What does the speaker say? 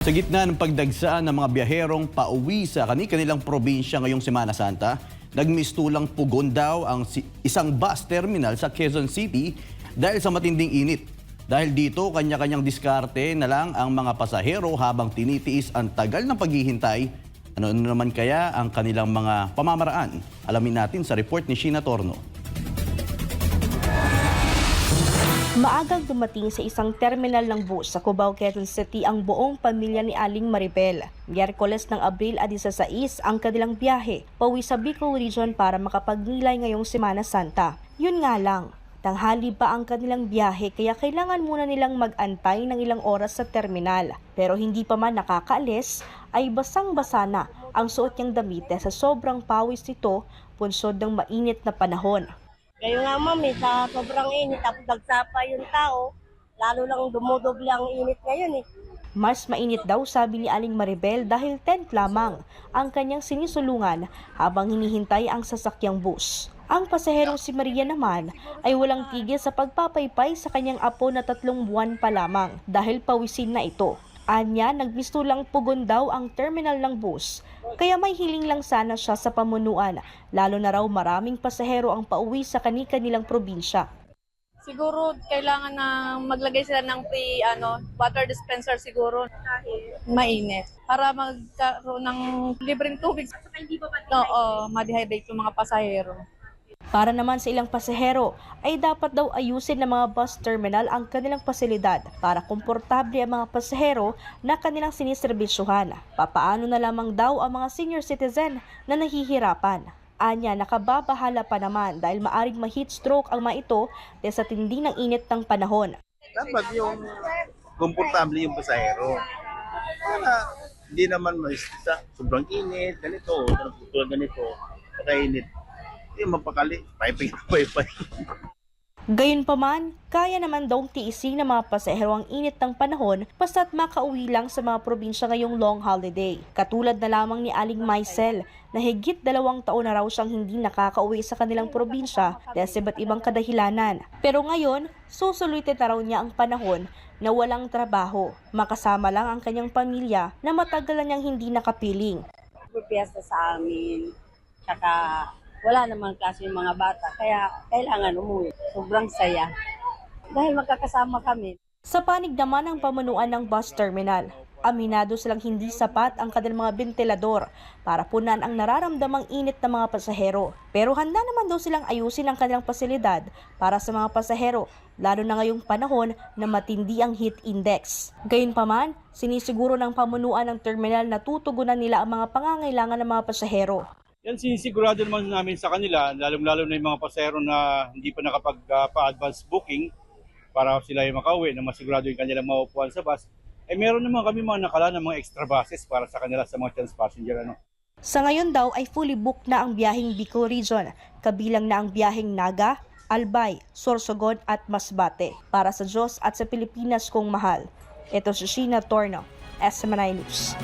Sa gitna ng pagdagsaan ng mga biyaherong pauwi sa kanilang probinsya ngayong Semana Santa, nagmistulang pugon daw ang isang bus terminal sa Quezon City dahil sa matinding init. Dahil dito, kanya-kanyang diskarte na lang ang mga pasahero habang tinitiis ang tagal ng paghihintay. Ano naman kaya ang kanilang mga pamamaraan? Alamin natin sa report ni Sheena Torno. Maagang dumating sa isang terminal ng bus sa Cubao, Quezon City ang buong pamilya ni Aling Maribel. Miyerkules ng Abril 16 ang kanilang biyahe pauwi sa Bicol Region para makapagnilay ngayong Semana Santa. Yun nga lang, tanghali pa ang kanilang biyahe kaya kailangan muna nilang mag-antay ng ilang oras sa terminal. Pero hindi pa man nakakaalis ay basang-basa na ang suot niyang damit sa sobrang pawis nito punsod ng mainit na panahon. Ngayon nga mami, sa sobrang init, tapos nagsapa yung tao, lalo lang dumodoble ang init ngayon eh. Mas mainit daw sabi ni Aling Maribel dahil tent lamang ang kanyang sinisulungan habang hinihintay ang sasakyang bus. Ang pasaherong si Maria naman ay walang tigil sa pagpapaypay sa kanyang apo na 3 buwan pa lamang dahil pawisin na ito. Anya, nagmistulang pugon daw ang terminal ng bus, kaya may hiling lang sana siya sa pamunuan, lalo na raw maraming pasahero ang pauwi sa kanilang probinsya. Siguro kailangan na maglagay sila ng water dispenser siguro kahit mainit para magkaroon ng libreng tubig. Oo, ma-dehydrate yung mga pasahero. Para naman sa ilang pasahero, ay dapat daw ayusin ng mga bus terminal ang kanilang pasilidad para komportable ang mga pasahero na kanilang siniserbisyuhan. Papaano na lamang daw ang mga senior citizen na nahihirapan. Anya, nakababahala pa naman dahil maaring ma-heat stroke ang mga ito dahil sa tindi ng init ng panahon. Dapat yung komportable yung pasahero. Para hindi naman sa sobrang init, ganito, ganito, kakainit. Hindi mapakali, paypay. Gayunpaman, kaya naman daw tiisin ng mga pasahero ang init ng panahon basta't makauwi lang sa mga probinsya ngayong long holiday. Katulad na lamang ni Aling Maisel na higit 2 taon na raw siyang hindi nakakauwi sa kanilang probinsya dahil sa iba't ibang kadahilanan. Pero ngayon, susulitin na raw niya ang panahon na walang trabaho. Makasama lang ang kanyang pamilya na matagal na niyang hindi nakapiling. Piyesta sa amin, tsaka wala naman kasi yung mga bata, kaya kailangan umuwi. Sobrang saya. Dahil magkakasama kami. Sa panig naman ng pamunuan ng bus terminal, aminado silang hindi sapat ang kanilang mga bentilador para punan ang nararamdamang init ng mga pasahero. Pero handa naman daw silang ayusin ang kanilang pasilidad para sa mga pasahero, lalo na ngayong panahon na matindi ang heat index. Gayunpaman, sinisiguro ng pamunuan ng terminal na tutugunan nila ang mga pangangailangan ng mga pasahero. Yan sinisigurado naman namin sa kanila, lalong-lalo na yung mga pasahero na hindi pa nakapag-advance booking para sila yung makauwi na masigurado yung kanilang maupuan sa bus. Meron naman kami mga nakala ng mga extra buses para sa kanila sa mga chance passenger. Sa ngayon daw ay fully booked na ang biyaheng Bicol Region, kabilang na ang biyaheng Naga, Albay, Sorsogon at Masbate. Para sa Diyos at sa Pilipinas kong mahal. Ito si Sheena Torno, SMNI News.